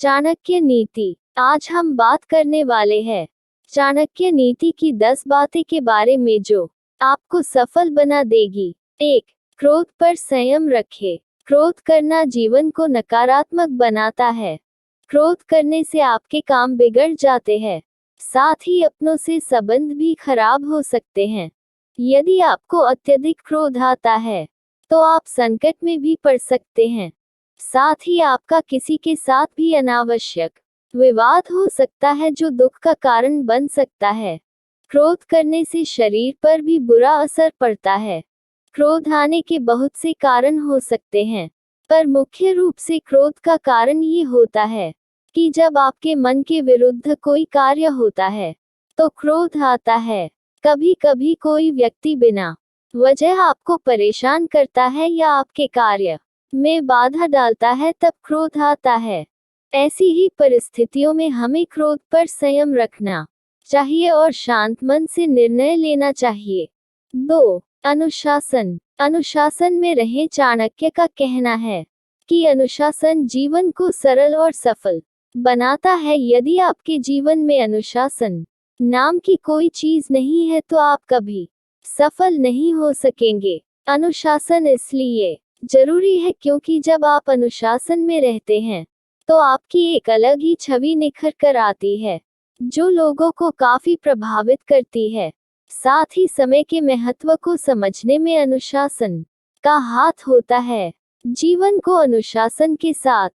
चाणक्य नीति। आज हम बात करने वाले हैं चाणक्य नीति की 10 बातें के बारे में जो आपको सफल बना देगी। 1. क्रोध पर संयम रखें। क्रोध करना जीवन को नकारात्मक बनाता है। क्रोध करने से आपके काम बिगड़ जाते हैं, साथ ही अपनों से संबंध भी खराब हो सकते हैं। यदि आपको अत्यधिक क्रोध आता है तो आप संकट में भी पड़ सकते हैं। साथ ही आपका किसी के साथ भी अनावश्यक विवाद हो सकता है जो दुख का कारण बन सकता है। क्रोध करने से शरीर पर भी बुरा असर पड़ता है। क्रोध आने के बहुत से कारण हो सकते हैं, पर मुख्य रूप से क्रोध का कारण ये होता है कि जब आपके मन के विरुद्ध कोई कार्य होता है तो क्रोध आता है। कभी कभी कोई व्यक्ति बिना वजह आपको परेशान करता है या आपके कार्य में बाधा डालता है, तब क्रोध आता है। ऐसी ही परिस्थितियों में हमें क्रोध पर संयम रखना चाहिए और शांत मन से निर्णय लेना चाहिए। 2. अनुशासन। अनुशासन में रहें। चाणक्य का कहना है कि अनुशासन जीवन को सरल और सफल बनाता है। यदि आपके जीवन में अनुशासन नाम की कोई चीज नहीं है तो आप कभी सफल नहीं हो सकेंगे। अनुशासन इसलिए जरूरी है क्योंकि जब आप अनुशासन में रहते हैं तो आपकी एक अलग ही छवि निखर कर आती है जो लोगों को काफी प्रभावित करती है। साथ ही समय के महत्व को समझने में अनुशासन का हाथ होता है। जीवन को अनुशासन के साथ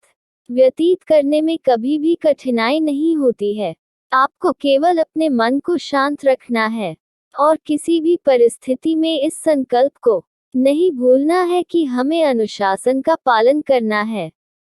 व्यतीत करने में कभी भी कठिनाई नहीं होती है। आपको केवल अपने मन को शांत रखना है और किसी भी परिस्थिति में इस संकल्प को नहीं भूलना है कि हमें अनुशासन का पालन करना है।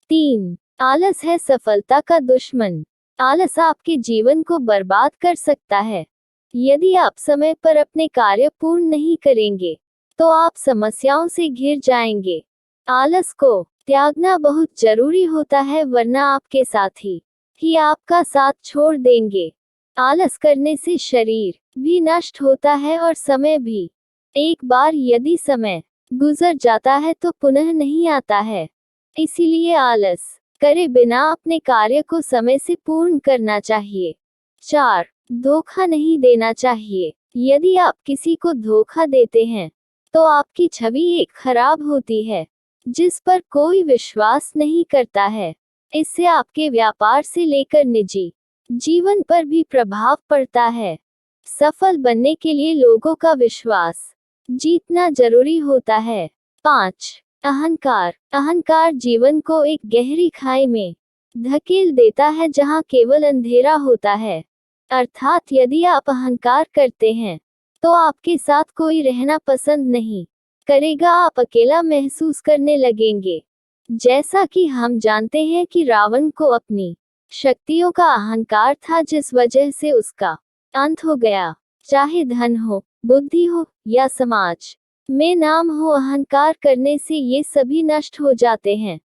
3. आलस है सफलता का दुश्मन। आलस आपके जीवन को बर्बाद कर सकता है। यदि आप समय पर अपने कार्य पूर्ण नहीं करेंगे तो आप समस्याओं से घिर जाएंगे। आलस को त्यागना बहुत जरूरी होता है, वरना आपके साथी ही आपका साथ छोड़ देंगे। आलस करने से शरीर भी नष्ट होता है और समय भी। एक बार यदि समय गुजर जाता है तो पुनः नहीं आता है। इसीलिए आलस करे बिना अपने कार्य को समय से पूर्ण करना चाहिए। 4. धोखा नहीं देना चाहिए। यदि आप किसी को धोखा देते हैं तो आपकी छवि एक खराब होती है जिस पर कोई विश्वास नहीं करता है। इससे आपके व्यापार से लेकर निजी जीवन पर भी प्रभाव पड़ता है। सफल बनने के लिए लोगों का विश्वास जीतना जरूरी होता है। 5. अहंकार। अहंकार जीवन को एक गहरी खाई में धकेल देता है जहां केवल अंधेरा होता है। अर्थात यदि आप अहंकार करते हैं तो आपके साथ कोई रहना पसंद नहीं करेगा। आप अकेला महसूस करने लगेंगे। जैसा कि हम जानते हैं कि रावण को अपनी शक्तियों का अहंकार था, जिस वजह से उसका अंत हो गया। चाहे धन हो, बुद्धि हो या समाज में नाम हो, अहंकार करने से ये सभी नष्ट हो जाते हैं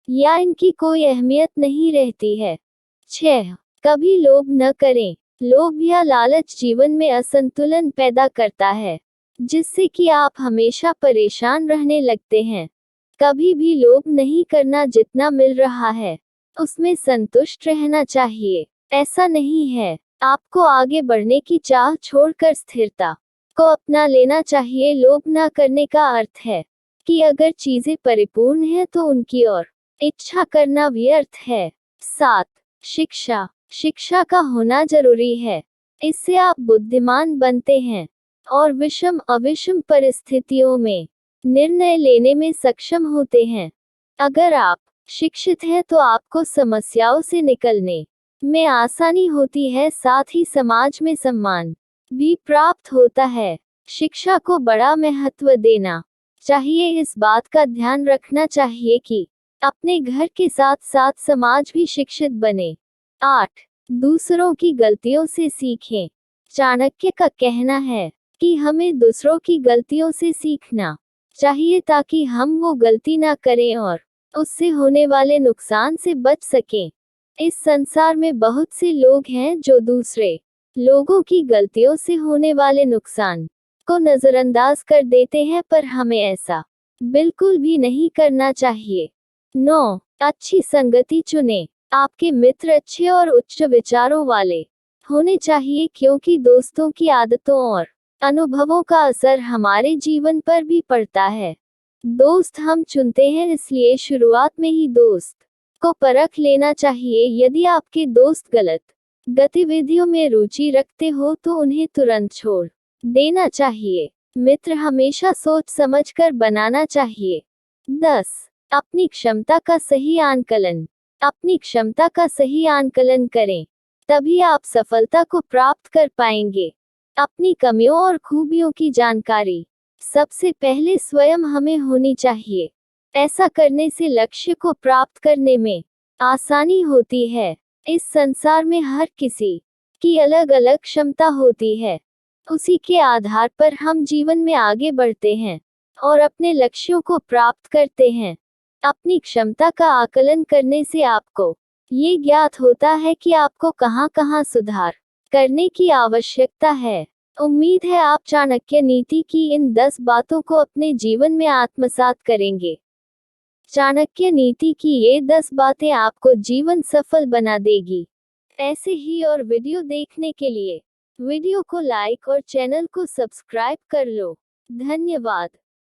या इनकी कोई अहमियत नहीं रहती है। 6. कभी लोभ न करें। लोभ या लालच जीवन में असंतुलन पैदा करता है जिससे कि आप हमेशा परेशान रहने लगते हैं। कभी भी लोभ नहीं करना। जितना मिल रहा है उसमें संतुष्ट रहना चाहिए। ऐसा नहीं है, आपको आगे बढ़ने की चाह छोड़कर स्थिरता को अपना लेना चाहिए। लोभ न करने का अर्थ है कि अगर चीजें परिपूर्ण हैं तो उनकी ओर इच्छा करना व्यर्थ है। 7. शिक्षा। शिक्षा का होना जरूरी है। इससे आप बुद्धिमान बनते हैं और विषम अविषम परिस्थितियों में निर्णय लेने में सक्षम होते हैं। अगर आप शिक्षित हैं तो आपको समस्याओं से निकलने में आसानी होती है, साथ ही समाज में सम्मान भी प्राप्त होता है। शिक्षा को बड़ा महत्व देना चाहिए। इस बात का ध्यान रखना चाहिए कि अपने घर के साथ साथ समाज भी शिक्षित बने। 8. दूसरों की गलतियों से सीखें। चाणक्य का कहना है कि हमें दूसरों की गलतियों से सीखना चाहिए ताकि हम वो गलती ना करें और उससे होने वाले नुकसान से बच सकें। इस संसार में बहुत से लोग हैं जो दूसरे लोगों की गलतियों से होने वाले नुकसान को नजरअंदाज कर देते हैं, पर हमें ऐसा बिल्कुल भी नहीं करना चाहिए। 9. अच्छी संगति चुनें। आपके मित्र अच्छे और उच्च विचारों वाले होने चाहिए, क्योंकि दोस्तों की आदतों और अनुभवों का असर हमारे जीवन पर भी पड़ता है। दोस्त हम चुनते हैं, इसलिए शुरुआत में ही दोस्त को परख लेना चाहिए। यदि आपके दोस्त गलत गतिविधियों में रुचि रखते हो तो उन्हें तुरंत छोड़ देना चाहिए। मित्र हमेशा सोच समझकर बनाना चाहिए। 10. अपनी क्षमता का सही आंकलन। अपनी क्षमता का सही आंकलन करें, तभी आप सफलता को प्राप्त कर पाएंगे। अपनी कमियों और खूबियों की जानकारी सबसे पहले स्वयं हमें होनी चाहिए। ऐसा करने से लक्ष्य को प्राप्त करने में आसानी होती है। इस संसार में हर किसी की अलग अलग क्षमता होती है। उसी के आधार पर हम जीवन में आगे बढ़ते हैं और अपने लक्ष्यों को प्राप्त करते हैं। अपनी क्षमता का आकलन करने से आपको ये ज्ञात होता है कि आपको कहां कहां सुधार करने की आवश्यकता है। उम्मीद है आप चाणक्य नीति की इन 10 बातों को अपने जीवन में आत्मसात करेंगे। चाणक्य नीति की ये 10 बातें आपको जीवन सफल बना देगी। ऐसे ही और वीडियो देखने के लिए वीडियो को लाइक और चैनल को सब्सक्राइब कर लो। धन्यवाद।